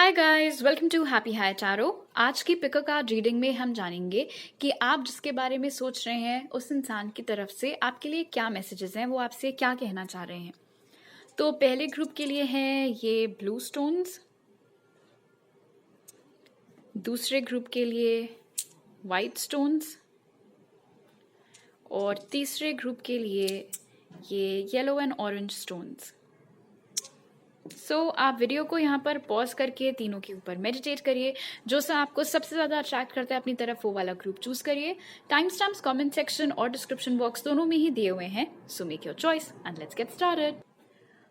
Hi guys, welcome to Happy High Tarot. आज की pick card reading में हम जानेंगे कि आप जिसके बारे में सोच रहे हैं उस इंसान की तरफ से आपके लिए क्या मैसेजेस हैं, वो आपसे क्या कहना चाह रहे हैं। तो पहले ग्रुप के लिए हैं ये ब्लू स्टोन्स, दूसरे ग्रुप के लिए वाइट स्टोन्स और तीसरे ग्रुप के लिए ये येलो एंड ऑरेंज स्टोन्स। आप वीडियो को यहाँ पर पॉज करके तीनों के ऊपर मेडिटेट करिए। जो सा आपको सबसे ज़्यादा अट्रैक्ट करता है अपनी तरफ, वो वाला ग्रुप चूज करिए। टाइम स्टैम्प्स कमेंट सेक्शन और डिस्क्रिप्शन बॉक्स दोनों में ही दिए हुए हैं। So make your choice and let's get started.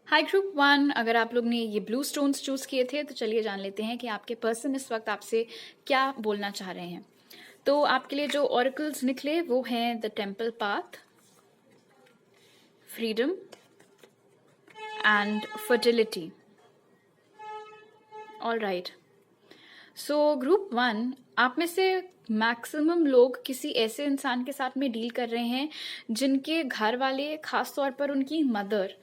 High group 1, अगर आप लोग ने ये ब्लू स्टोन्स चूज किए थे तो चलिए जान लेते हैं कि आपके पर्सन इस वक्त आपसे क्या बोलना चाह रहे हैं। तो आपके लिए जो ऑरिकल्स निकले वो हैं the temple path, freedom and fertility. All right. Group 1, आप में से मैक्सिमम लोग किसी ऐसे इंसान के साथ में डील कर रहे हैं जिनके घर वाले, खास तौर पर उनकी मदर,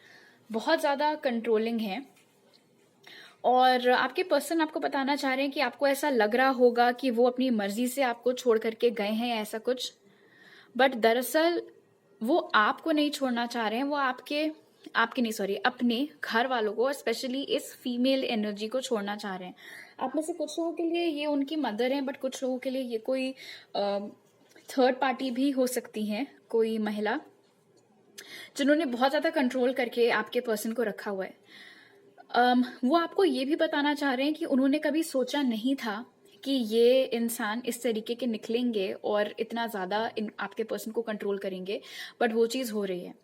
बहुत ज़्यादा कंट्रोलिंग हैं। और आपके पर्सन आपको बताना चाह रहे हैं कि आपको ऐसा लग रहा होगा कि वो अपनी मर्जी से आपको छोड़ करके गए हैं, ऐसा कुछ। बट दरअसल वो आपको नहीं छोड़ना चाह रहे हैं, वो आपके नहीं, सॉरी, अपने घर वालों को, स्पेशली इस फीमेल एनर्जी को छोड़ना चाह रहे हैं। आप में से कुछ लोगों के लिए ये उनकी मदर है, बट कुछ लोगों के लिए ये कोई थर्ड पार्टी भी हो सकती है, कोई महिला जिन्होंने बहुत ज़्यादा कंट्रोल करके आपके पर्सन को रखा हुआ है। वो आपको ये भी बताना चाह रहे हैं कि उन्होंने कभी सोचा नहीं था कि ये इंसान इस तरीके के निकलेंगे और इतना ज़्यादा आपके पर्सन को कंट्रोल करेंगे, बट वो चीज़ हो रही है।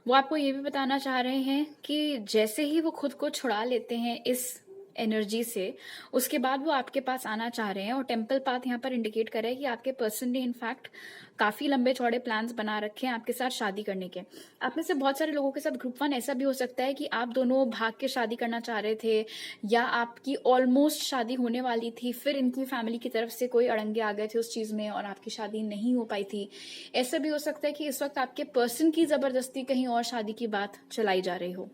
वो आपको ये भी बताना चाह रहे हैं कि जैसे ही वो खुद को छुड़ा लेते हैं इस एनर्जी से, उसके बाद वो आपके पास आना चाह रहे हैं। और टेम्पल पाथ यहाँ पर इंडिकेट कर रहा है कि आपके पर्सन ने इनफैक्ट काफी लंबे चौड़े प्लान्स बना रखे हैं आपके साथ शादी करने के। आप में से बहुत सारे लोगों के साथ ग्रुप 1 ऐसा भी हो सकता है कि आप दोनों भाग के शादी करना चाह रहे थे, या आपकी ऑलमोस्ट शादी होने वाली थी, फिर इनकी फैमिली की तरफ से कोई अड़ंगे आ गए थे उस चीज में और आपकी शादी नहीं हो पाई थी। ऐसा भी हो सकता है कि इस वक्त आपके पर्सन की जबरदस्ती कहीं और शादी की बात चलाई जा रही हो।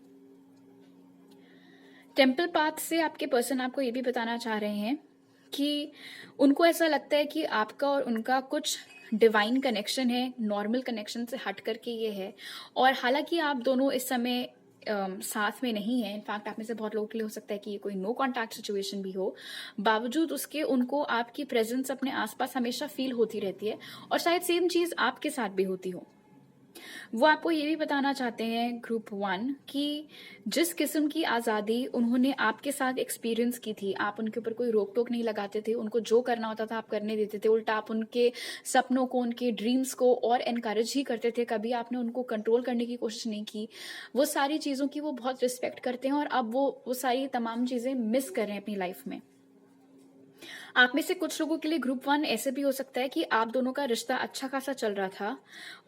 टेम्पल पाथ से आपके पर्सन आपको ये भी बताना चाह रहे हैं कि उनको ऐसा लगता है कि आपका और उनका कुछ डिवाइन कनेक्शन है, नॉर्मल कनेक्शन से हट करके ये है। और हालांकि आप दोनों इस समय साथ में नहीं है, इनफैक्ट आप में से बहुत लोगों के लिए हो सकता है कि ये कोई नो कॉन्टैक्ट सिचुएशन भी हो, बावजूद उसके उनको आपकी प्रेजेंस अपने आसपास हमेशा फील होती रहती है। और शायद सेम चीज आपके साथ भी होती हो। वो आपको ये भी बताना चाहते हैं ग्रुप 1 कि जिस किस्म की आज़ादी उन्होंने आपके साथ एक्सपीरियंस की थी, आप उनके ऊपर कोई रोक टोक नहीं लगाते थे, उनको जो करना होता था आप करने देते थे, उल्टा आप उनके सपनों को, उनके ड्रीम्स को और एनकरेज ही करते थे, कभी आपने उनको कंट्रोल करने की कोशिश नहीं की। वो सारी चीज़ों की वो बहुत रिस्पेक्ट करते हैं और अब वो सारी तमाम चीज़ें मिस कर रहे हैं अपनी लाइफ में। आप में से कुछ लोगों के लिए ग्रुप 1 ऐसे भी हो सकता है कि आप दोनों का रिश्ता अच्छा खासा चल रहा था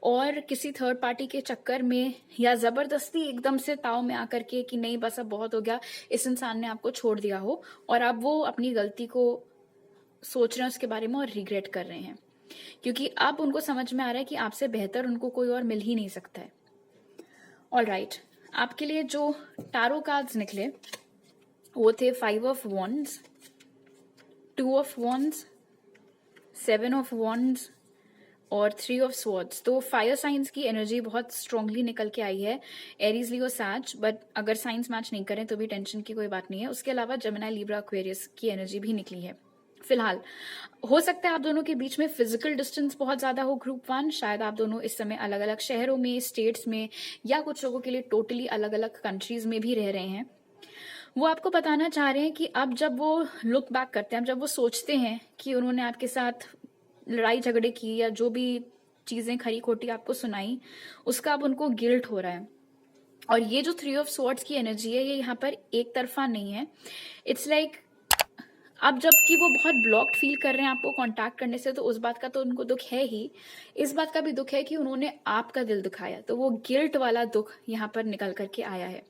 और किसी थर्ड पार्टी के चक्कर में या जबरदस्ती एकदम से ताव में आकर के कि नहीं बस अब बहुत हो गया, इस इंसान ने आपको छोड़ दिया हो और अब वो अपनी गलती को सोच रहे हैं उसके बारे में और रिग्रेट कर रहे हैं, क्योंकि अब उनको समझ में आ रहा है कि आपसे बेहतर उनको कोई और मिल ही नहीं सकता है। ऑल राइट, आपके लिए जो टारो कार्ड्स निकले वो थे 5 of wands, 2 of wands, 7 of wands और 3 ऑफ स्वॉर्ड्स। तो फायर साइंस की एनर्जी बहुत स्ट्रांगली निकल के आई है, एरीज, लियो, सैज, बट अगर साइंस मैच नहीं करें तो भी टेंशन की कोई बात नहीं है। उसके अलावा जेमिनी, लिब्रा, एक्वेरियस की एनर्जी भी निकली है। फिलहाल हो सकता है आप दोनों के बीच में फिजिकल डिस्टेंस बहुत ज्यादा हो ग्रुप 1, शायद आप दोनों इस समय अलग अलग शहरों में, स्टेट्स में, या कुछ लोगों के लिए टोटली अलग अलग कंट्रीज में भी रह रहे हैं। वो आपको बताना चाह रहे हैं कि अब जब वो लुक बैक करते हैं, जब वो सोचते हैं कि उन्होंने आपके साथ लड़ाई झगड़े की या जो भी चीजें खरी खोटी आपको सुनाई, उसका अब उनको गिल्ट हो रहा है। और ये जो 3 ऑफ स्वॉर्ड्स की एनर्जी है, ये यहाँ पर एक तरफा नहीं है। इट्स लाइक अब जबकि वो बहुत ब्लॉक्ड फील कर रहे हैं आपको कांटेक्ट करने से, तो उस बात का तो उनको दुख है ही, इस बात का भी दुख है कि उन्होंने आपका दिल दुखाया, तो वो गिल्ट वाला दुख यहाँ पर निकल करके आया है।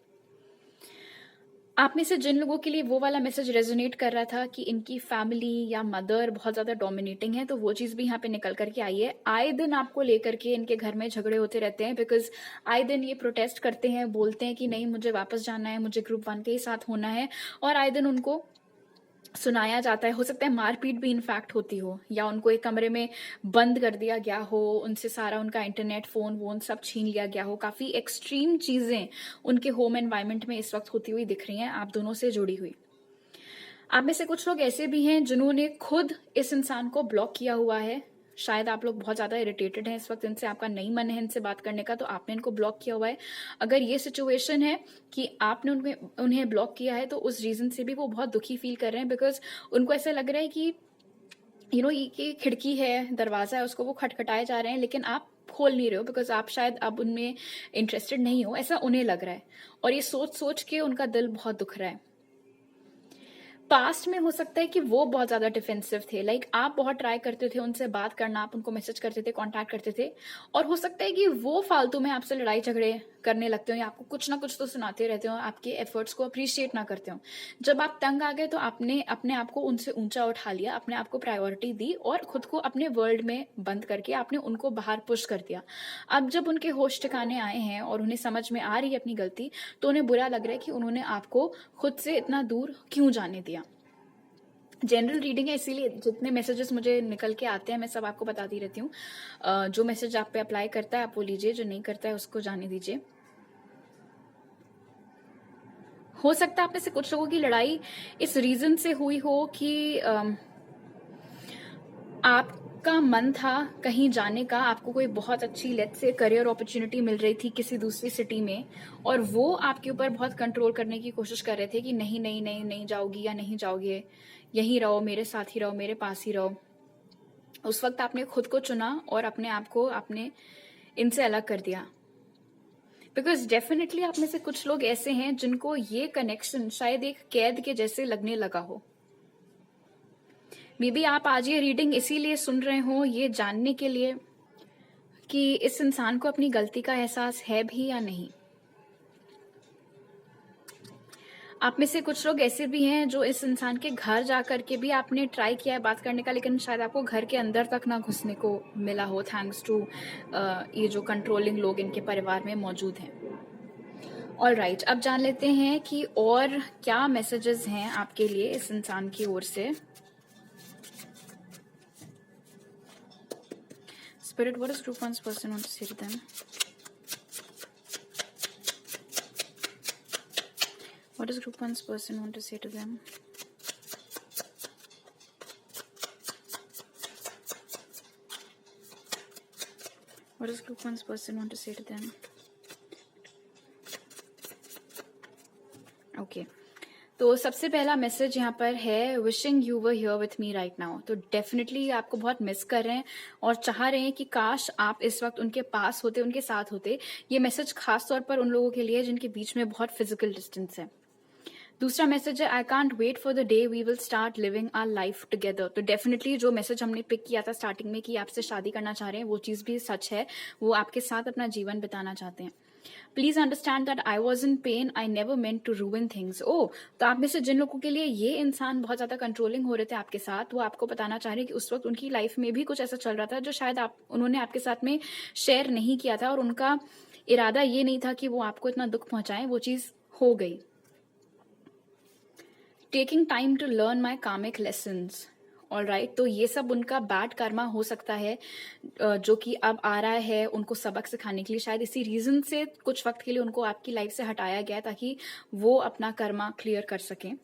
आप में से जिन लोगों के लिए वो वाला मैसेज रेजोनेट कर रहा था कि इनकी फैमिली या मदर बहुत ज्यादा डोमिनेटिंग है, तो वो चीज भी यहाँ पे निकल करके आई है। आए दिन आपको लेकर के इनके घर में झगड़े होते रहते हैं, बिकॉज आए दिन ये प्रोटेस्ट करते हैं, बोलते हैं कि नहीं मुझे वापस जाना है, मुझे ग्रुप 1 के ही साथ होना है, और आए दिन उनको सुनाया जाता है, हो सकता है मारपीट भी इनफैक्ट होती हो, या उनको एक कमरे में बंद कर दिया गया हो, उनसे सारा उनका इंटरनेट फोन वोन सब छीन लिया गया हो। काफी एक्सट्रीम चीजें उनके होम एनवायरनमेंट में इस वक्त होती हुई दिख रही हैं आप दोनों से जुड़ी हुई। आप में से कुछ लोग ऐसे भी हैं जिन्होंने खुद इस इंसान को ब्लॉक किया हुआ है। शायद आप लोग बहुत ज्यादा इरिटेटेड हैं इस वक्त इनसे, आपका नहीं मन है इनसे बात करने का, तो आपने इनको ब्लॉक किया हुआ है। अगर ये सिचुएशन है कि आपने उन्हें ब्लॉक किया है, तो उस रीजन से भी वो बहुत दुखी फील कर रहे हैं, बिकॉज उनको ऐसा लग रहा है कि ये खिड़की है, दरवाजा है, उसको वो खटखटाए जा रहे हैं, लेकिन आप खोल नहीं रहे हो, बिकॉज आप शायद अब उनमें इंटरेस्टेड नहीं हो, ऐसा उन्हें लग रहा है। और ये सोच सोच के उनका दिल बहुत दुख रहा है। पास्ट में हो सकता है कि वो बहुत ज्यादा डिफेंसिव थे, लाइक आप बहुत ट्राई करते थे उनसे बात करना, आप उनको मैसेज करते थे, कांटेक्ट करते थे, और हो सकता है कि वो फालतू में आपसे लड़ाई झगड़े करने लगते हो, या आपको कुछ ना कुछ तो सुनाते रहते हो, आपके एफर्ट्स को अप्रिशिएट ना करते हो। जब आप तंग आ गए तो आपने अपने आप को उनसे ऊंचा उठा लिया, अपने आप को प्रायोरिटी दी, और खुद को अपने वर्ल्ड में बंद करके आपने उनको बाहर पुश कर दिया। अब जब उनके होश ठिकाने आए हैं और उन्हें समझ में आ रही है अपनी गलती, तो उन्हें बुरा लग रहा है कि उन्होंने आपको खुद से इतना दूर क्यों जाने दिया। जनरल रीडिंग है, इसीलिए जितने मैसेजेस मुझे निकल के आते हैं मैं सब आपको बताती रहती हूँ। जो मैसेज आप पे अप्लाई करता है आप वो लीजिए, जो नहीं करता है उसको जाने दीजिए। हो सकता है आप में से कुछ लोगों की लड़ाई इस रीजन से हुई हो कि आपका मन था कहीं जाने का, आपको कोई बहुत अच्छी लेट्स से करियर अपॉर्चुनिटी मिल रही थी किसी दूसरी सिटी में, और वो आपके ऊपर बहुत कंट्रोल करने की कोशिश कर रहे थे कि नहीं नहीं नहीं नहीं जाओगी या नहीं जाओगे, यहीं रहो, मेरे साथ ही रहो, मेरे पास ही रहो। उस वक्त आपने खुद को चुना और अपने आप को आपने इनसे अलग कर दिया, बिकॉज डेफिनेटली आप में से कुछ लोग ऐसे हैं जिनको ये कनेक्शन शायद एक कैद के जैसे लगने लगा हो। मे बी आप आज ये रीडिंग इसीलिए सुन रहे हो, ये जानने के लिए कि इस इंसान को अपनी गलती का एहसास है भी या नहीं। आप में से कुछ लोग ऐसे भी हैं जो इस इंसान के घर जाकर के भी आपने ट्राई किया है बात करने का, लेकिन शायद आपको घर के अंदर तक ना घुसने को मिला हो, थैंक्स टू ये जो कंट्रोलिंग लोग इनके परिवार में मौजूद हैं। ऑल राइट, अब जान लेते हैं कि और क्या मैसेजेस हैं आपके लिए इस इंसान की ओर से। Spirit, what is group 1's person want to say to them? What does group 1's person want to say to them? What does group 1's person want to say to them? Okay. तो सबसे पहला message यहाँ पर है, wishing you were here with me right now. तो definitely आपको बहुत miss कर रहे हैं और चाह रहे हैं कि काश आप इस वक्त उनके पास होते, उनके साथ होते। ये मैसेज खास तौर पर उन लोगों के लिए जिनके बीच में बहुत फिजिकल डिस्टेंस है। दूसरा मैसेज है, I can't wait for the day we will start living our life together. तो डेफिनेटली जो मैसेज हमने पिक किया था स्टार्टिंग में कि आपसे शादी करना चाह रहे हैं, वो चीज भी सच है, वो आपके साथ अपना जीवन बिताना चाहते हैं। Please understand that I was in pain, I never meant to ruin things. ओ, तो आप में से जिन लोगों के लिए ये इंसान बहुत ज्यादा कंट्रोलिंग हो रहे थे आपके साथ, वो आपको बताना चाह रहे हैं कि उस वक्त उनकी लाइफ में भी कुछ ऐसा चल रहा था जो शायद उन्होंने आपके साथ में शेयर नहीं किया था, और उनका इरादा ये नहीं था कि वो आपको इतना दुख पहुंचाएं, वो चीज हो गई। Taking time to learn my karmic lessons. All right, तो ये सब उनका बैड कर्मा हो सकता है जो कि अब आ रहा है उनको सबक सिखाने के लिए। शायद इसी रीजन से कुछ वक्त के लिए उनको आपकी लाइफ से हटाया गया ताकि वो अपना कर्मा क्लियर कर सकें।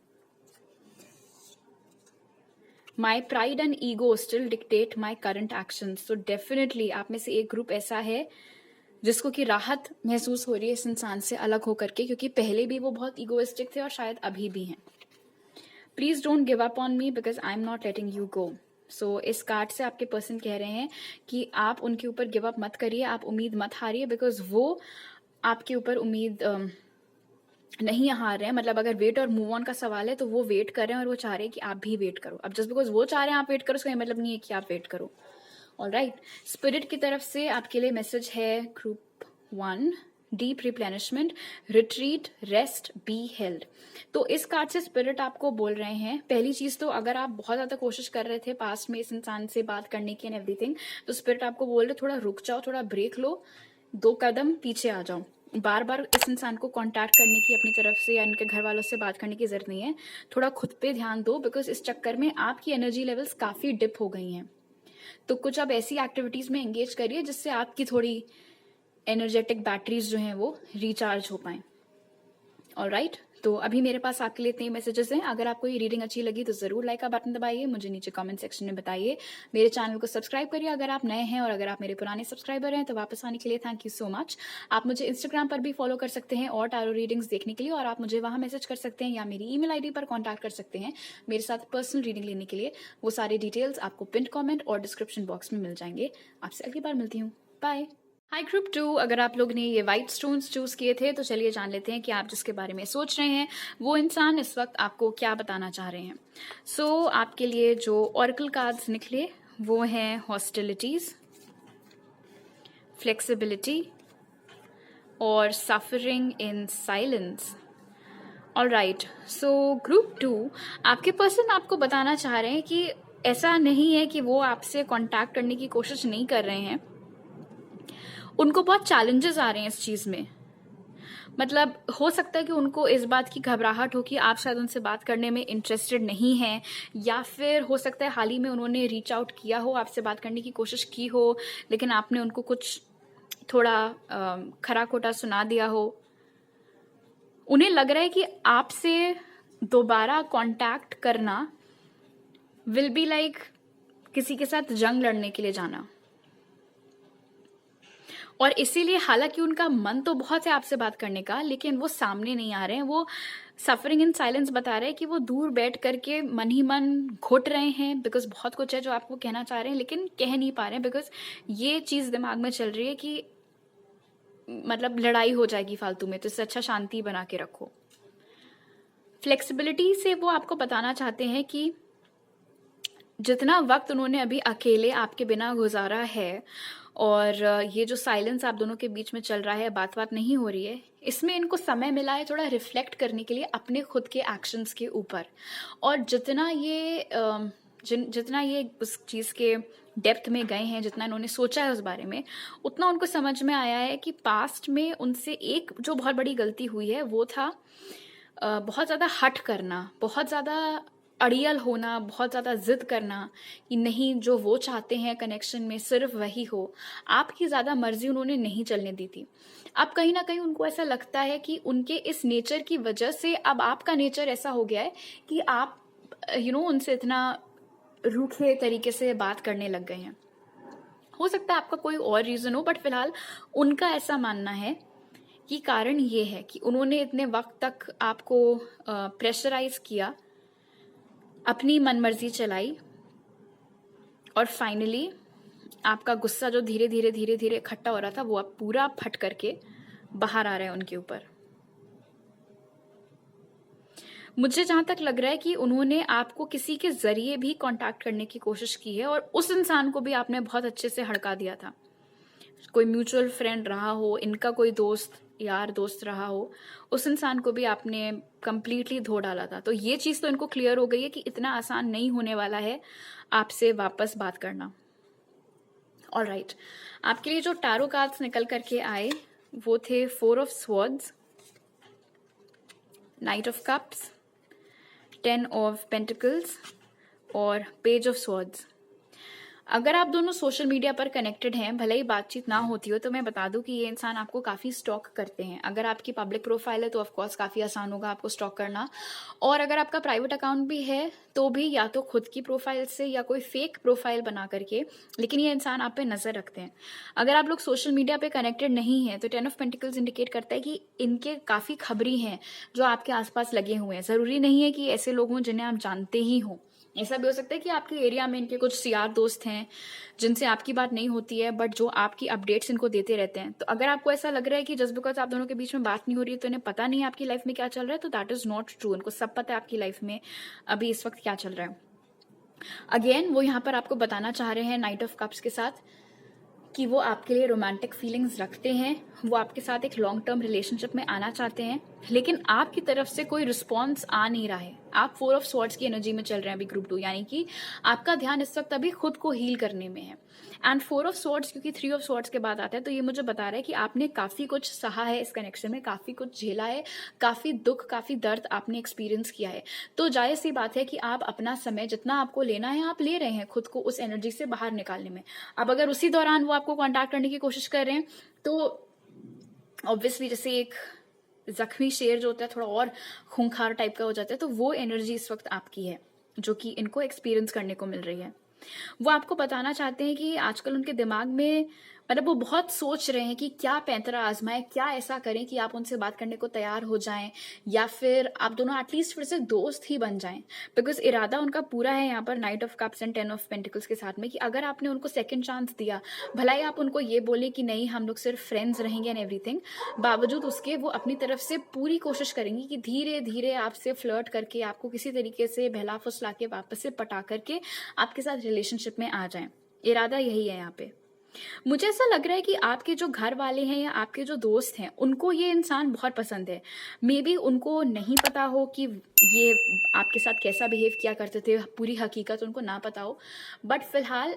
My pride and ego still dictate my current actions. तो डेफिनेटली आप में से एक ग्रुप ऐसा है जिसको कि राहत महसूस हो रही है इस इंसान से अलग होकर के, क्योंकि पहले भी वो बहुत ईगोइस्टिक थे और शायद अभी भी हैं। Please don't give up on me because I am not letting you go. So इस कार्ड से आपके पर्सन कह रहे हैं कि आप उनके ऊपर गिव अप मत करिए, आप उम्मीद मत हारिए, बिकॉज वो आपके ऊपर उम्मीद नहीं हार रहे हैं। मतलब अगर वेट और मूव ऑन का सवाल है तो वो वेट कर रहे हैं और वो चाह रहे हैं कि आप भी वेट करो। अब जस्ट बिकॉज वो चाह रहे हैं आप वेट करो, उसका मतलब नहीं है कि आप वेट करो। ऑल राइट, स्पिरिट की तरफ से आपके लिए मैसेज है, group 1, deep replenishment, retreat, rest, be held. तो इस कार्ड से स्पिरिट आपको बोल रहे हैं, पहली चीज तो अगर आप बहुत ज्यादा कोशिश कर रहे थे पास्ट में इस इंसान से बात करने की एंड एवरीथिंग, तो स्पिरिट आपको बोल रहे थोड़ा रुक जाओ, थोड़ा ब्रेक लो, 2 कदम पीछे आ जाओ। बार बार इस इंसान को कांटेक्ट करने की अपनी तरफ से या इनके घर वालों से बात करने की ज़रूरत नहीं है। थोड़ा खुद पे ध्यान दो, बिकॉज इस चक्कर में आपकी एनर्जी लेवल्स काफ़ी डिप हो गई हैं। तो कुछ आप ऐसी एक्टिविटीज़ में एंगेज करिए जिससे आपकी थोड़ी एनर्जेटिक बैटरीज जो हैं वो रिचार्ज हो पाएँ। ऑलराइट, तो अभी मेरे पास आपके लिए इतने मैसेजेस हैं। अगर आपको ये रीडिंग अच्छी लगी तो ज़रूर लाइक का बटन दबाइए, मुझे नीचे कमेंट सेक्शन में बताइए। मेरे चैनल को सब्सक्राइब करिए अगर आप नए हैं, और अगर आप मेरे पुराने सब्सक्राइबर हैं तो वापस आने के लिए थैंक यू सो मच। आप मुझे इंस्टाग्राम पर भी फॉलो कर सकते हैं और टैरो रीडिंग्स देखने के लिए, और आप मुझे वहाँ मैसेज कर सकते हैं या मेरी ईमेल आईडी पर कॉन्टैक्ट कर सकते हैं मेरे साथ पर्सनल रीडिंग लेने के लिए। वो सारे डिटेल्स आपको पिन कॉमेंट और डिस्क्रिप्शन बॉक्स में मिल जाएंगे। आपसे अगली बार मिलती हूँ, बाय। हाई ग्रुप 2, अगर आप लोग ने ये वाइट स्टोन्स चूज किए थे तो चलिए जान लेते हैं कि आप जिसके बारे में सोच रहे हैं वो इंसान इस वक्त आपको क्या बताना चाह रहे हैं। सो आपके लिए जो ऑरेकल कार्ड्स निकले वो हैं हॉस्टिलिटीज, फ्लेक्सिबिलिटी और suffering in silence. Alright, so group 2, आपके पर्सन आपको बताना चाह रहे हैं कि ऐसा नहीं है कि वो आपसे कांटेक्ट करने की कोशिश नहीं कर रहे हैं, उनको बहुत चैलेंजेस आ रहे हैं इस चीज़ में। मतलब हो सकता है कि उनको इस बात की घबराहट हो कि आप शायद उनसे बात करने में इंटरेस्टेड नहीं हैं, या फिर हो सकता है हाल ही में उन्होंने रीच आउट किया हो, आपसे बात करने की कोशिश की हो, लेकिन आपने उनको कुछ थोड़ा खरा खोटा सुना दिया हो। उन्हें लग रहा है कि आपसे दोबारा कांटेक्ट करना विल बी लाइक किसी के साथ जंग लड़ने के लिए जाना, और इसीलिए हालांकि उनका मन तो बहुत है आपसे बात करने का, लेकिन वो सामने नहीं आ रहे हैं। वो सफरिंग इन साइलेंस बता रहे हैं कि वो दूर बैठ करके मन ही मन घुट रहे हैं, बिकॉज बहुत कुछ है जो आपको कहना चाह रहे हैं लेकिन कह नहीं पा रहे हैं, बिकॉज ये चीज़ दिमाग में चल रही है कि मतलब लड़ाई हो जाएगी फालतू में, तो इससे अच्छा शांति बना के रखो। फ्लेक्सिबिलिटी से वो आपको बताना चाहते हैं कि जितना वक्त उन्होंने अभी अकेले आपके बिना गुजारा है, और ये जो साइलेंस आप दोनों के बीच में चल रहा है, बात बात नहीं हो रही है, इसमें इनको समय मिला है थोड़ा रिफ्लेक्ट करने के लिए अपने खुद के एक्शंस के ऊपर। और जितना ये उस चीज़ के डेप्थ में गए हैं, जितना इन्होंने सोचा है उस बारे में, उतना उनको समझ में आया है कि पास्ट में उनसे एक जो बहुत बड़ी गलती हुई है वो था बहुत ज़्यादा हट करना, बहुत ज़्यादा अड़ियल होना, बहुत ज़्यादा जिद करना कि नहीं, जो वो चाहते हैं कनेक्शन में सिर्फ वही हो। आपकी ज़्यादा मर्जी उन्होंने नहीं चलने दी थी। अब कहीं ना कहीं उनको ऐसा लगता है कि उनके इस नेचर की वजह से अब आपका नेचर ऐसा हो गया है कि आप उनसे इतना रूखे तरीके से बात करने लग गए हैं। हो सकता है आपका कोई और रीज़न हो, बट फिलहाल उनका ऐसा मानना है कि कारण ये है कि उन्होंने इतने वक्त तक आपको प्रेशराइज किया, अपनी मनमर्जी चलाई, और फाइनली आपका गुस्सा जो धीरे धीरे धीरे धीरे इकट्ठा हो रहा था वो अब पूरा फट करके बाहर आ रहा है उनके ऊपर। मुझे जहां तक लग रहा है कि उन्होंने आपको किसी के जरिए भी कांटेक्ट करने की कोशिश की है, और उस इंसान को भी आपने बहुत अच्छे से हड़का दिया था। कोई म्यूचुअल फ्रेंड रहा हो, इनका कोई दोस्त यार दोस्त रहा हो, उस इंसान को भी आपने कंप्लीटली धो डाला था। तो ये चीज़ तो इनको क्लियर हो गई है कि इतना आसान नहीं होने वाला है आपसे वापस बात करना। ऑलराइट, आपके लिए जो टैरो कार्ड्स निकल करके आए वो थे 4 of swords, night of cups, 10 of pentacles और पेज ऑफ स्वॉर्ड्स। अगर आप दोनों सोशल मीडिया पर कनेक्टेड हैं, भले ही बातचीत ना होती हो, तो मैं बता दूं कि ये इंसान आपको काफ़ी स्टॉक करते हैं। अगर आपकी पब्लिक प्रोफाइल है तो ऑफकोर्स काफ़ी आसान होगा आपको स्टॉक करना, और अगर आपका प्राइवेट अकाउंट भी है तो भी या तो खुद की प्रोफाइल से या कोई फेक प्रोफाइल बना करके, लेकिन ये इंसान आप पे नज़र रखते हैं। अगर आप लोग सोशल मीडिया पे कनेक्टेड नहीं हैं तो 10 ऑफ पेंटिकल्स इंडिकेट करता है कि इनके काफ़ी खबरी हैं जो आपके आसपास लगे हुए हैं। ज़रूरी नहीं है कि ऐसे लोग हों जिन्हें आप जानते ही हों, ऐसा भी हो सकता है कि आपके एरिया में इनके कुछ यार दोस्त हैं जिनसे आपकी बात नहीं होती है, बट जो आपकी अपडेट्स इनको देते रहते हैं। तो अगर आपको ऐसा लग रहा है कि जस्ट बिकॉज आप दोनों के बीच में बात नहीं हो रही है तो इन्हें पता नहीं है आपकी लाइफ में क्या चल रहा है, तो दैट इज नॉट ट्रू। इनको सब पता है आपकी लाइफ में अभी इस वक्त क्या चल रहा है। अगेन वो यहाँ पर आपको बताना चाह रहे हैं नाइट ऑफ कप्स के साथ कि वो आपके लिए रोमांटिक फीलिंग्स रखते हैं, वो आपके साथ एक लॉन्ग टर्म रिलेशनशिप में आना चाहते हैं, लेकिन आपकी तरफ से कोई रिस्पॉन्स आ नहीं रहा है। आप 4 ऑफ स्वॉर्ड्स की एनर्जी में चल रहे हैं अभी ग्रुप 2, यानी कि आपका ध्यान इस वक्त अभी खुद को हील करने में है। एंड 4 ऑफ स्वॉर्ड्स क्योंकि 3 ऑफ स्वॉर्ड्स के बाद आता है, तो ये मुझे बता रहा है कि आपने काफी कुछ सहा है इस कनेक्शन में, काफी कुछ झेला है, काफी दुख, काफी दर्द आपने एक्सपीरियंस किया है। तो जाहिर सी बात है कि आप अपना समय जितना आपको लेना है आप ले रहे हैं खुद को उस एनर्जी से बाहर निकालने में। अब अगर उसी दौरान वो आपको कॉन्टैक्ट करने की कोशिश कर रहे हैं तो ऑब्वियसली जैसे एक जख्मी शेर जो होता है थोड़ा और खूंखार टाइप का हो जाता है, तो वो एनर्जी इस वक्त आपकी है जो कि इनको एक्सपीरियंस करने को मिल रही है। वो आपको बताना चाहते हैं कि आजकल उनके दिमाग में मतलब वो बहुत सोच रहे हैं कि क्या पैंतरा आजमाएं, क्या ऐसा करें कि आप उनसे बात करने को तैयार हो जाएं या फिर आप दोनों एटलीस्ट फिर से दोस्त ही बन जाएं। बिकॉज इरादा उनका पूरा है यहाँ पर night of cups and 10 of pentacles के साथ में कि अगर आपने उनको सेकंड चांस दिया, भला ही आप उनको ये बोले कि नहीं हम लोग सिर्फ फ्रेंड्स रहेंगे एंड एवरीथिंग, बावजूद उसके वो अपनी तरफ से पूरी कोशिश करेंगी कि धीरे धीरे आपसे फ्लर्ट करके आपको किसी तरीके से बहला फुसला के वापस से पटा करके आपके साथ रिलेशनशिप में आ जाएं। इरादा यही है यहाँ पे। मुझे ऐसा लग रहा है कि आपके जो घर वाले हैं या आपके जो दोस्त हैं उनको ये इंसान बहुत पसंद है। मे बी उनको नहीं पता हो कि ये आपके साथ कैसा बिहेव किया करते थे, पूरी हकीकत उनको ना पता हो, बट फिलहाल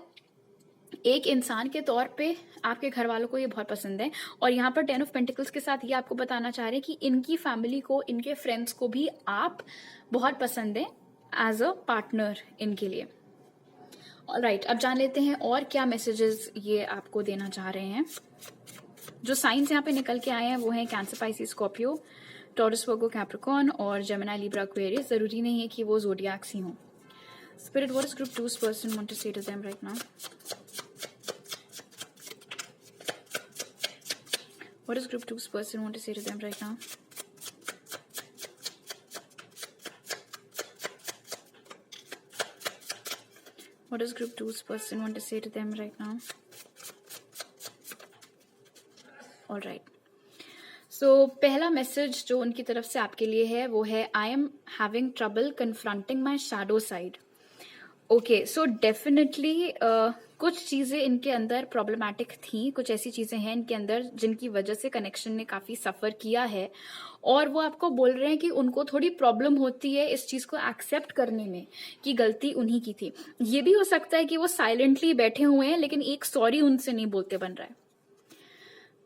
एक इंसान के तौर पे आपके घर वालों को ये बहुत पसंद है। और यहाँ पर 10 ऑफ पेंटिकल्स के साथ ये आपको बताना चाह रहे हैं कि इनकी फैमिली को, इनके फ्रेंड्स को भी आप बहुत पसंद है एज अ पार्टनर इनके लिए। ऑलराइट, अब जान लेते हैं और क्या मैसेजेस ये आपको देना चाह रहे हैं। जो साइंस यहाँ पे निकल के आए हैं वो हैं कैंसर, पाइसिस, स्कॉर्पियो, टॉरस, वर्गो, कैप्रिकॉर्न और जेमिनी, लिब्रा, एक्वेरियस। जरूरी नहीं है कि वो ज़ोडिएक्स ही हों। Spirit, what is group 2's person want to say to them right now? What does group 2's person want to say to them right now? What does group 2's person want to say to them right now? All right. So पहला message जो उनकी तरफ से आपके लिए है वो है I am having trouble confronting my shadow side. Okay, so definitely कुछ चीज़ें इनके अंदर प्रॉब्लमैटिक थी, कुछ ऐसी चीज़ें हैं इनके अंदर जिनकी वजह से कनेक्शन ने काफ़ी सफ़र किया है और वो आपको बोल रहे हैं कि उनको थोड़ी प्रॉब्लम होती है इस चीज़ को एक्सेप्ट करने में कि गलती उन्हीं की थी। ये भी हो सकता है कि वो साइलेंटली बैठे हुए हैं लेकिन एक सॉरी उनसे नहीं बोलते बन रहा है।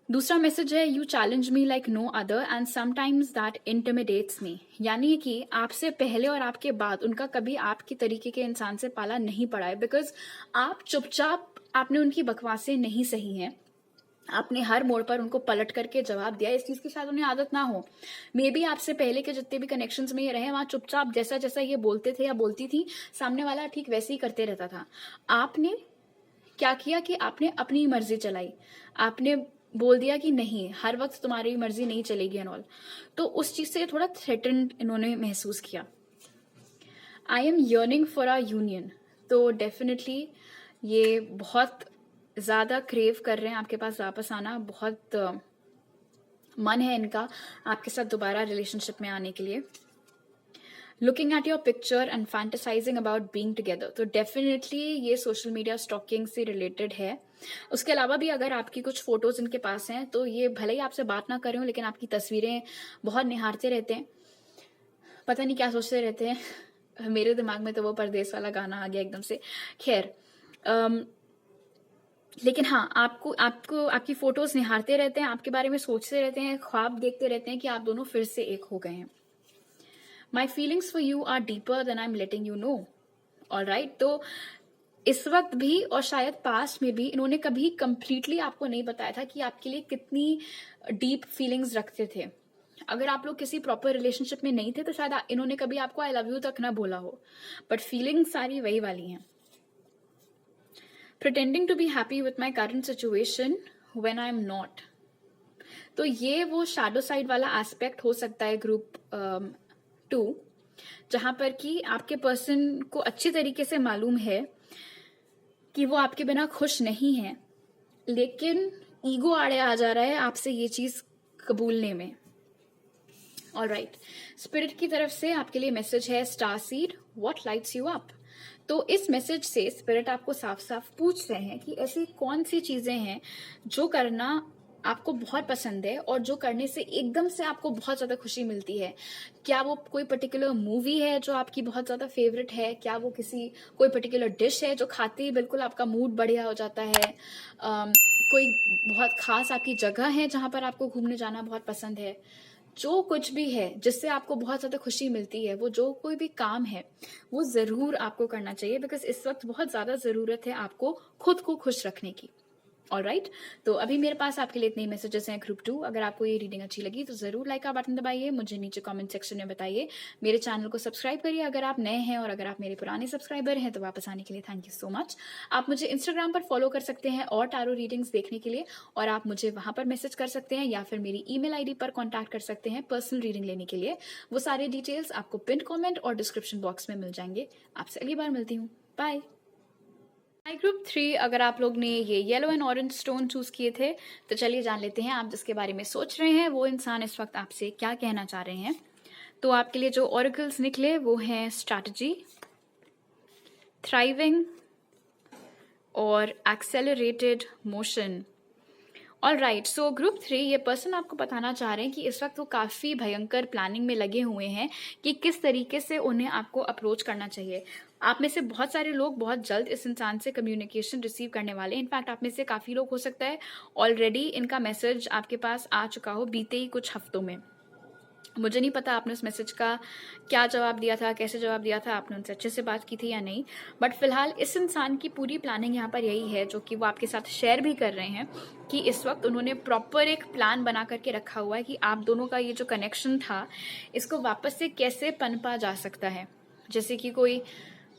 दूसरा मैसेज है you challenge me like no other and sometimes that intimidates me, यानी कि आपसे पहले और आपके बाद उनका कभी आपकी तरीके के इंसान से पाला नहीं पड़ा है। बिकॉज आप चुपचाप, आपने उनकी बकवासें नहीं सही हैं, आपने हर मोड़ पर उनको पलट करके जवाब दिया। इस चीज की शायद उन्हें आदत ना हो। मे बी आपसे पहले के जितने भी कनेक्शंस में ये रहे वहां चुपचाप जैसा जैसा ये बोलते थे या बोलती थी सामने वाला ठीक वैसे ही करते रहता था। आपने क्या किया कि आपने अपनी मर्जी चलाई, आपने बोल दिया कि नहीं हर वक्त तुम्हारी मर्जी नहीं चलेगी एंड ऑल। तो उस चीज से थोड़ा थ्रेटन्ड इन्होंने महसूस किया। I am yearning for a union, तो डेफिनेटली ये बहुत ज्यादा क्रेव कर रहे हैं आपके पास वापस आना, बहुत मन है इनका आपके साथ दोबारा रिलेशनशिप में आने के लिए। Looking at your picture and fantasising about being together, तो डेफिनेटली ये सोशल मीडिया स्टॉकिंग से रिलेटेड है। उसके अलावा भी अगर आपकी कुछ फोटोज इनके पास हैं तो ये भले ही आपसे बात ना करें लेकिन आपकी तस्वीरें बहुत निहारते रहते हैं, पता नहीं क्या सोचते रहते हैं। मेरे दिमाग में तो वो परदेस वाला गाना आ गया एकदम से। खैर, लेकिन हाँ, आपको आपको आपकी फोटोज निहारते रहते हैं, आपके बारे में सोचते रहते हैं, ख्वाब देखते रहते हैं कि आप दोनों फिर से एक हो गए हैं। My feelings for you are deeper than I am letting you know. Alright, तो इस वक्त भी और शायद पास्ट में भी इन्होंने कभी कंप्लीटली आपको नहीं बताया था कि आपके लिए कितनी डीप फीलिंग्स रखते थे। अगर आप लोग किसी प्रॉपर रिलेशनशिप में नहीं थे तो शायद इन्होंने कभी आपको आई लव यू तक ना बोला हो, बट फीलिंग्स सारी वही वाली हैं। Pretending to be happy with my current situation when I am not, तो ये वो शैडो साइड वाला एस्पेक्ट हो सकता है ग्रुप 2, जहां पर कि आपके पर्सन को अच्छी तरीके से मालूम है कि वो आपके बिना खुश नहीं है, लेकिन ईगो आड़े आ जा रहा है आपसे ये चीज कबूलने में। ऑलराइट, स्पिरिट की तरफ से आपके लिए मैसेज है star seed, what lights you up. तो इस मैसेज से स्पिरिट आपको साफ साफ पूछ रहे हैं कि ऐसी कौन सी चीजें हैं जो करना आपको बहुत पसंद है और जो करने से एकदम से आपको बहुत ज़्यादा खुशी मिलती है। क्या वो कोई पर्टिकुलर मूवी है जो आपकी बहुत ज़्यादा फेवरेट है? क्या वो कोई पर्टिकुलर डिश है जो खाते ही बिल्कुल आपका मूड बढ़िया हो जाता है? कोई बहुत खास आपकी जगह है जहाँ पर आपको घूमने जाना बहुत पसंद है? जो कुछ भी है जिससे आपको बहुत ज़्यादा खुशी मिलती है, वो जो कोई भी काम है, वो ज़रूर आपको करना चाहिए, बिकॉज़ इस वक़्त बहुत ज़्यादा ज़रूरत है आपको खुद को खुश रखने की। ऑलराइट, तो अभी मेरे पास आपके लिए इतने ही मैसेजेस हैं ग्रुप 2। अगर आपको ये रीडिंग अच्छी लगी तो ज़रूर लाइक का बटन दबाइए, मुझे नीचे कमेंट सेक्शन में बताइए। मेरे चैनल को सब्सक्राइब करिए अगर आप नए हैं, और अगर आप मेरे पुराने सब्सक्राइबर हैं तो वापस आने के लिए थैंक यू सो मच। आप मुझे इंस्टाग्राम पर फॉलो कर सकते हैं और टैरो रीडिंग्स देखने के लिए, और आप मुझे वहाँ पर मैसेज कर सकते हैं या फिर मेरी ईमेल आईडी पर कॉन्टैक्ट कर सकते हैं पर्सनल रीडिंग लेने के लिए। वो सारे डिटेल्स आपको पिन कॉमेंट और डिस्क्रिप्शन बॉक्स में मिल जाएंगे। आपसे अगली बार मिलती हूँ। बाय। हाई ग्रुप 3, अगर आप लोग ने ये yellow and orange stone choose किए थे तो चलिए जान लेते हैं आप जिसके बारे में सोच रहे हैं वो इंसान इस वक्त आपसे क्या कहना चाह रहे हैं। तो आपके लिए जो ऑरिकल्स निकले वो हैं स्ट्रैटेजी, थ्राइविंग और accelerated motion. All right, so group 3, ये पर्सन आपको बताना चाह रहे हैं कि इस वक्त वो काफ़ी भयंकर प्लानिंग में लगे हुए हैं कि किस तरीके से उन्हें आपको अप्रोच करना चाहिए। आप में से बहुत सारे लोग बहुत जल्द इस इंसान से कम्युनिकेशन रिसीव करने वाले हैं। इनफैक्ट आप में से काफ़ी लोग हो सकता है ऑलरेडी इनका मैसेज आपके पास आ चुका हो बीते ही कुछ हफ्तों में। मुझे नहीं पता आपने उस मैसेज का क्या जवाब दिया था, कैसे जवाब दिया था, आपने उनसे अच्छे से बात की थी या नहीं, बट फिलहाल इस इंसान की पूरी प्लानिंग यहाँ पर यही है जो कि वो आपके साथ शेयर भी कर रहे हैं कि इस वक्त उन्होंने प्रॉपर एक प्लान बना करके रखा हुआ है कि आप दोनों का ये जो कनेक्शन था इसको वापस से कैसे पनपा जा सकता है। जैसे कि कोई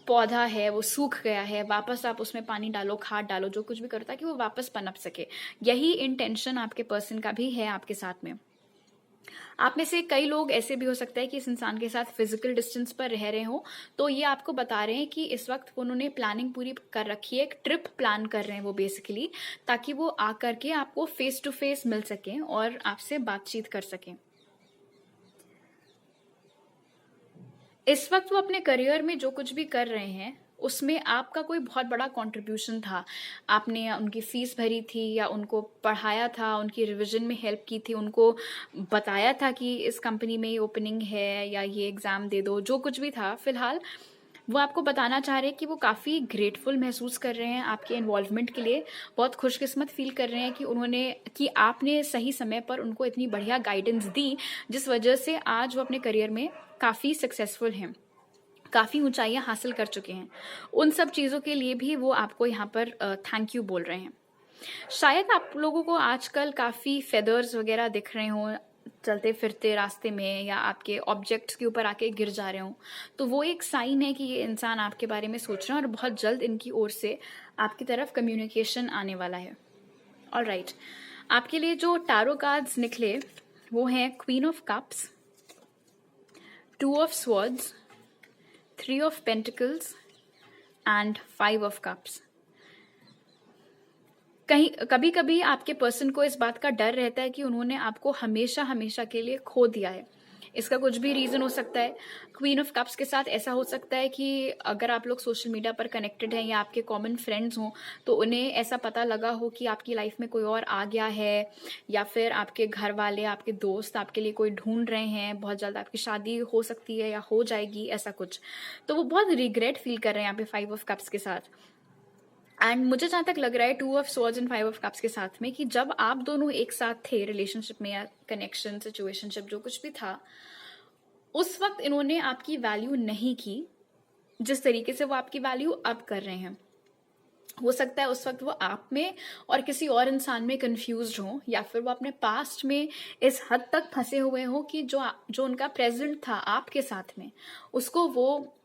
पौधा है वो सूख गया है, वापस आप उसमें पानी डालो, खाद डालो, जो कुछ भी करो ताकि वो वापस पनप सके। यही इंटेंशन आपके पर्सन का भी है आपके साथ में। आप में से कई लोग ऐसे भी हो सकता है कि इस इंसान के साथ फिजिकल डिस्टेंस पर रह रहे हो, तो ये आपको बता रहे हैं कि इस वक्त उन्होंने प्लानिंग पूरी कर रखी है, एक ट्रिप प्लान कर रहे हैं वो बेसिकली, ताकि वो आकर के आपको फेस टू फेस मिल सकें और आपसे बातचीत कर सकें। इस वक्त वो अपने करियर में जो कुछ भी कर रहे हैं उसमें आपका कोई बहुत बड़ा कंट्रीब्यूशन था। आपने उनकी फीस भरी थी या उनको पढ़ाया था, उनकी रिवीजन में हेल्प की थी, उनको बताया था कि इस कंपनी में ये ओपनिंग है या ये एग्ज़ाम दे दो, जो कुछ भी था। फिलहाल वो आपको बताना चाह रहे हैं कि वो काफ़ी ग्रेटफुल महसूस कर रहे हैं आपके इन्वॉल्वमेंट के लिए, बहुत खुशकिस्मत फील कर रहे हैं कि आपने सही समय पर उनको इतनी बढ़िया गाइडेंस दी, जिस वजह से आज वो अपने करियर में काफ़ी सक्सेसफुल हैं, काफ़ी ऊंचाइयां हासिल कर चुके हैं। उन सब चीज़ों के लिए भी वो आपको यहाँ पर थैंक यू बोल रहे हैं। शायद आप लोगों को आजकल काफ़ी फेदर्स वगैरह दिख रहे हों चलते फिरते रास्ते में, या आपके ऑब्जेक्ट्स के ऊपर आके गिर जा रहे हों, तो वो एक साइन है कि ये इंसान आपके बारे में सोच रहे हैं और बहुत जल्द इनकी ओर से आपकी तरफ कम्युनिकेशन आने वाला है। ऑल राइट, आपके लिए जो टैरो कार्ड्स निकले वो हैं queen of cups, 2 of swords, 3 of pentacles and 5 of cups. कभी कभी आपके पर्सन को इस बात का डर रहता है कि उन्होंने आपको हमेशा हमेशा के लिए खो दिया है। इसका कुछ भी रीज़न हो सकता है। क्वीन ऑफ कप्स के साथ ऐसा हो सकता है कि अगर आप लोग सोशल मीडिया पर कनेक्टेड हैं या आपके कॉमन फ्रेंड्स हों तो उन्हें ऐसा पता लगा हो कि आपकी लाइफ में कोई और आ गया है, या फिर आपके घर वाले, आपके दोस्त आपके लिए कोई ढूंढ रहे हैं, बहुत जल्द आपकी शादी हो सकती है या हो जाएगी, ऐसा कुछ। तो वो बहुत रिग्रेट फील कर रहे हैं यहाँ पे 5 ऑफ कप्स के साथ। एंड मुझे जहाँ तक लग रहा है 2 of swords and 5 of cups के साथ में कि जब आप दोनों एक साथ थे रिलेशनशिप में या कनेक्शन सिचुएशनशिप जो कुछ भी था, उस वक्त इन्होंने आपकी वैल्यू नहीं की जिस तरीके से वो आपकी वैल्यू अब कर रहे हैं। हो सकता है उस वक्त वो आप में और किसी और इंसान में कंफ्यूज्ड हो, या फिर वो अपने पास्ट में इस हद तक फंसे हुए हो कि जो उनका प्रेजेंट था आपके साथ में उसको वो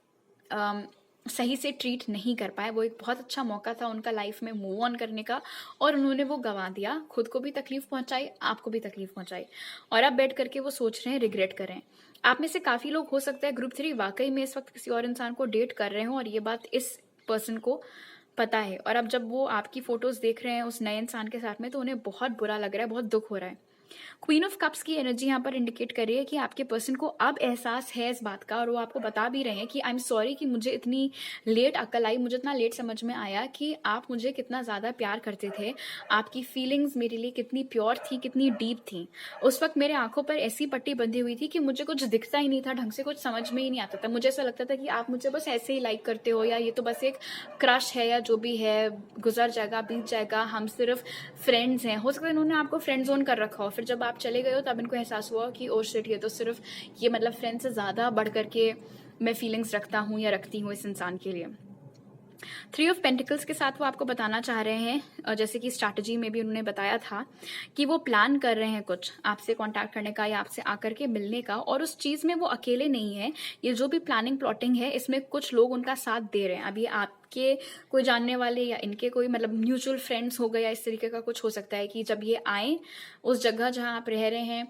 सही से ट्रीट नहीं कर पाए। वो एक बहुत अच्छा मौका था उनका लाइफ में मूव ऑन करने का, और उन्होंने वो गंवा दिया, खुद को भी तकलीफ पहुंचाई, आपको भी तकलीफ पहुंचाई, और अब बैठ करके वो सोच रहे हैं रिग्रेट करें। आप में से काफ़ी लोग हो सकता है ग्रुप 3 वाकई में इस वक्त किसी और इंसान को डेट कर रहे हो और ये बात इस पर्सन को पता है, और अब जब वो आपकी फोटोज देख रहे हैं उस नए इंसान के साथ में तो उन्हें बहुत बुरा लग रहा है, बहुत दुख हो रहा है। क्वीन ऑफ कप्स की एनर्जी यहाँ पर इंडिकेट कर रही है कि आपके पर्सन को अब एहसास है इस बात का, और वो आपको बता भी रहे हैं कि आई एम सॉरी कि मुझे इतनी लेट अकल आई, मुझे इतना लेट समझ में आया कि आप मुझे कितना ज़्यादा प्यार करते थे, आपकी फीलिंग्स मेरे लिए कितनी प्योर थी, कितनी डीप थी। उस वक्त मेरे आंखों पर ऐसी पट्टी बंधी हुई थी कि मुझे कुछ दिखता ही नहीं था, ढंग से कुछ समझ में ही नहीं आता था। मुझे ऐसा लगता था कि आप मुझे बस ऐसे ही लाइक करते हो, या ये तो बस एक क्रश है, या जो भी है गुजर जाएगा, बीत जाएगा, हम सिर्फ फ्रेंड्स हैं। हो सकता है इन्होंने आपको फ्रेंड जोन कर रखा हो, फिर जब आप चले गए हो तब इनको एहसास हुआ कि ओ शिट, ये तो सिर्फ ये मतलब फ्रेंड से ज़्यादा बढ़ करके मैं फीलिंग्स रखता हूँ या रखती हूँ इस इंसान के लिए। थ्री ऑफ पेंटिकल्स के साथ वो आपको बताना चाह रहे हैं, जैसे कि स्ट्रैटेजी में भी उन्होंने बताया था कि वो प्लान कर रहे हैं कुछ आपसे कांटेक्ट करने का या आपसे आकर के मिलने का, और उस चीज़ में वो अकेले नहीं है। ये जो भी प्लानिंग प्लॉटिंग है इसमें कुछ लोग उनका साथ दे रहे हैं। अभी आपके कोई जानने वाले या इनके कोई मतलब म्यूचुअल फ्रेंड्स हो गए, या इस तरीके का कुछ हो सकता है कि जब ये आए उस जगह जहाँ आप रह रहे हैं,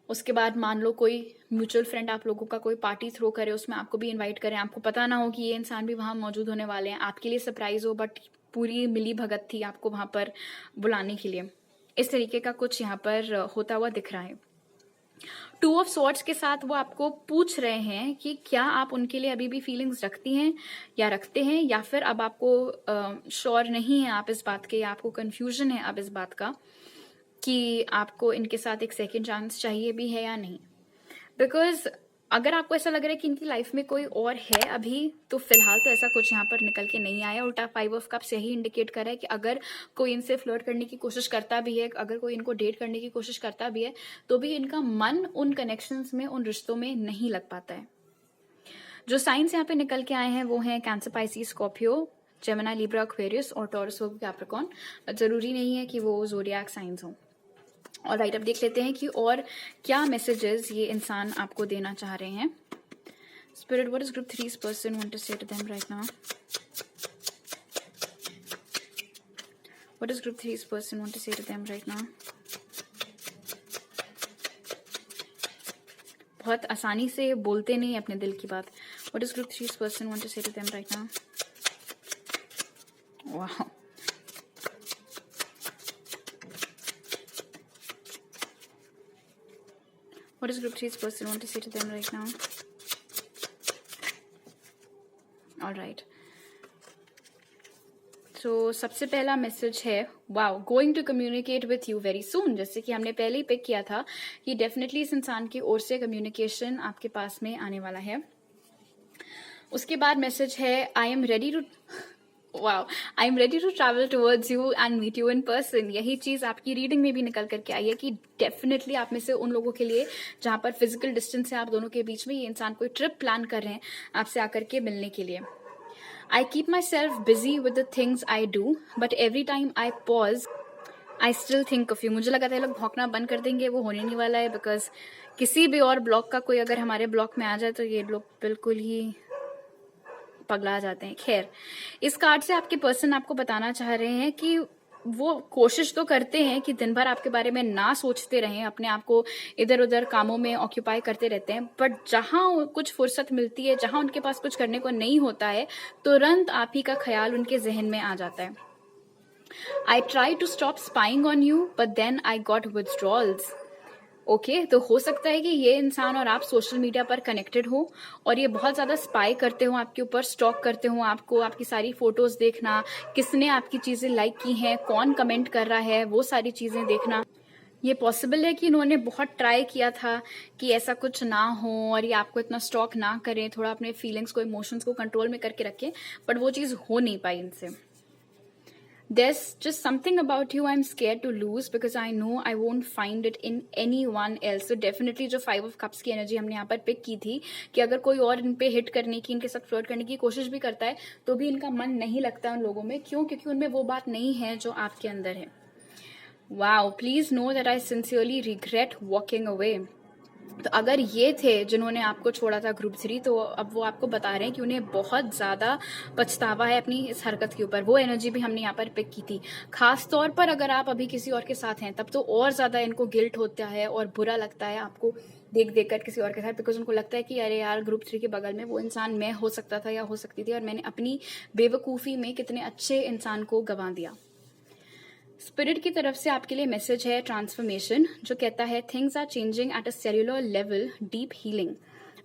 उसके बाद मान लो कोई म्यूचुअल फ्रेंड आप लोगों का कोई पार्टी थ्रो करे, उसमें आपको भी इनवाइट करें, आपको पता ना हो कि ये इंसान भी वहाँ मौजूद होने वाले हैं, आपके लिए सरप्राइज हो, बट पूरी मिली भगत थी आपको वहाँ पर बुलाने के लिए। इस तरीके का कुछ यहाँ पर होता हुआ दिख रहा है। टू ऑफ स्वॉर्ड्स के साथ वो आपको पूछ रहे हैं कि क्या आप उनके लिए अभी भी फीलिंग्स रखती हैं या रखते हैं, या फिर अब आपको श्योर नहीं है आप इस बात के, या आपको कंफ्यूजन है अब इस बात का कि आपको इनके साथ एक सेकेंड चांस चाहिए भी है या नहीं। बिकॉज अगर आपको ऐसा लग रहा है कि इनकी लाइफ में कोई और है अभी, तो फिलहाल तो ऐसा कुछ यहाँ पर निकल के नहीं आया। उल्टा फाइव ऑफ कप्स यही इंडिकेट कर रहा है कि अगर कोई इनसे फ्लर्ट करने की कोशिश करता भी है, अगर कोई इनको डेट करने की कोशिश करता भी है, तो भी इनका मन उन कनेक्शंस में, उन रिश्तों में नहीं लग पाता है। जो साइंस यहाँ पे निकल के आए हैं वो हैं cancer, Pisces, Scorpio, Gemini, Libra, Aquarius और टॉरस और कैप्रिकॉर्न। जरूरी नहीं है कि वो ज़ोडिएक साइंस हों। और राइट, अब देख लेते हैं कि और क्या मैसेजेस ये इंसान आपको देना चाह रहे हैं। Spirit, what is group 3's person want to say to them right now? What is group 3's person want to say to them right now? बहुत आसानी से बोलते नहीं अपने दिल की बात। What is group 3's person want to say to them right now? वाह, what does group 3's person want to say to them right now? All right. तो सबसे पहला मैसेज है, wow, going to communicate with you very soon. जैसे कि हमने पहले ही pick किया था कि डेफिनेटली इस इंसान की ओर से कम्युनिकेशन आपके पास में आने वाला है। उसके बाद मैसेज है, I am ready to travel towards you and meet you in person. यही चीज आपकी रीडिंग में भी निकल करके आई है कि डेफिनेटली आप में से उन लोगों के लिए जहां पर फिजिकल डिस्टेंस है आप दोनों के बीच में, ये इंसान कोई ट्रिप प्लान कर रहे हैं आपसे आकर के मिलने के लिए। I keep my self busy with the things I do, but every time I pause I still think of you. मुझे लगा था ये लोग भौंकना बंद कर देंगे, वो होने नहीं वाला है, बिकॉज किसी भी और ब्लॉक का कोई अगर हमारे ब्लॉक में आ जाए तो ये लोग बिल्कुल ही पगला जाते हैं। खैर, इस कार्ड से आपके पर्सन आपको बताना चाह रहे हैं कि वो कोशिश तो करते हैं कि दिन भर आपके बारे में ना सोचते रहें, अपने आप को इधर उधर कामों में ऑक्यूपाई करते रहते हैं, बट जहां कुछ फुर्सत मिलती है, जहां उनके पास कुछ करने को नहीं होता है, तुरंत आप ही का ख्याल उनके जहन में आ जाता है। I try to stop spying on you but then I got withdrawals. Okay, तो हो सकता है कि ये इंसान और आप सोशल मीडिया पर कनेक्टेड हो और ये बहुत ज़्यादा स्पाई करते हो आपके ऊपर, स्टॉक करते हो आपको, आपकी सारी फोटोज देखना, किसने आपकी चीज़ें लाइक की हैं, कौन कमेंट कर रहा है, वो सारी चीज़ें देखना। ये पॉसिबल है कि इन्होंने बहुत ट्राई किया था कि ऐसा कुछ ना हो और ये आपको इतना स्टॉक ना करें, थोड़ा अपने फीलिंग्स को, इमोशंस को कंट्रोल में करके रखें, बट वो चीज़ हो नहीं पाई इनसे। There's just something about you I'm scared to lose because I know I won't find it in anyone else. So definitely जो 5 of Cups की एनर्जी हमने यहाँ पर पिक की थी कि अगर कोई और इन पे हिट करने की, इनके साथ फ्लर्ट करने की कोशिश भी करता है तो भी इनका मन नहीं लगता उन लोगों में। क्यों? क्योंकि उनमें वो बात नहीं है जो आपके अंदर है। Wow, please know that I sincerely regret walking away. तो अगर ये थे जिन्होंने आपको छोड़ा था ग्रुप 3, तो अब वो आपको बता रहे हैं कि उन्हें बहुत ज़्यादा पछतावा है अपनी इस हरकत के ऊपर। वो एनर्जी भी हमने यहाँ पर पिक की थी। खास तौर पर अगर आप अभी किसी और के साथ हैं तब तो और ज़्यादा इनको गिल्ट होता है और बुरा लगता है आपको देख देख कर किसी और के साथ, बिकॉज उनको लगता है कि अरे यार, ग्रुप 3 के बगल में वो इंसान मैं हो सकता था या हो सकती थी और मैंने अपनी बेवकूफ़ी में कितने अच्छे इंसान को गंवा दिया। स्पिरिट की तरफ से आपके लिए मैसेज है ट्रांसफॉर्मेशन, जो कहता है things are changing at a cellular level, deep healing.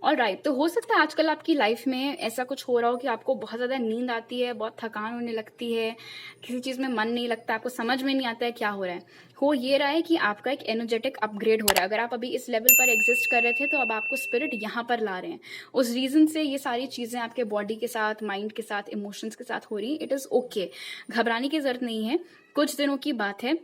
और राइट, तो हो सकता है आजकल आपकी लाइफ में ऐसा कुछ हो रहा हो कि आपको बहुत ज़्यादा नींद आती है, बहुत थकान होने लगती है, किसी चीज़ में मन नहीं लगता, आपको समझ में नहीं आता है क्या हो रहा है। हो ये रहा है कि आपका एक एनर्जेटिक अपग्रेड हो रहा है। अगर आप अभी इस लेवल पर एग्जिस्ट कर रहे थे तो अब आपको स्पिरिट यहाँ पर ला रहे हैं। उस रीज़न से ये सारी चीज़ें आपके बॉडी के साथ, माइंड के साथ, इमोशंस के साथ हो रही। इट इज़ ओके, घबराने की ज़रूरत नहीं है, कुछ दिनों की बात है।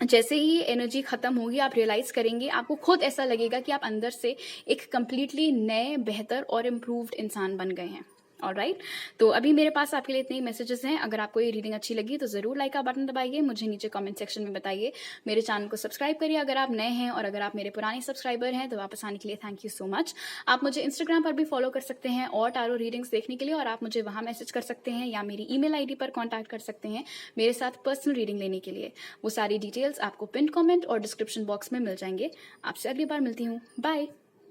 जैसे ही एनर्जी खत्म होगी आप रियलाइज करेंगे, आपको खुद ऐसा लगेगा कि आप अंदर से एक कंप्लीटली नए, बेहतर और इम्प्रूव्ड इंसान बन गए हैं। ऑलराइट, तो अभी मेरे पास आपके लिए इतने ही मैसेजेस हैं। अगर आपको ये रीडिंग अच्छी लगी तो जरूर लाइक का बटन दबाइए, मुझे नीचे कमेंट सेक्शन में बताइए, मेरे चैनल को सब्सक्राइब करिए अगर आप नए हैं, और अगर आप मेरे पुराने सब्सक्राइबर हैं तो वापस आने के लिए थैंक यू सो मच। आप मुझे इंस्टाग्राम पर भी फॉलो कर सकते हैं और टारो रीडिंग्स देखने के लिए, और आप मुझे वहां मैसेज कर सकते हैं या मेरी ईमेल आईडी पर कॉन्टैक्ट कर सकते हैं मेरे साथ पर्सनल रीडिंग लेने के लिए। वो सारी डिटेल्स आपको पिन कमेंट और डिस्क्रिप्शन बॉक्स में मिल जाएंगे। आपसे अगली बार मिलती हूँ, बाय।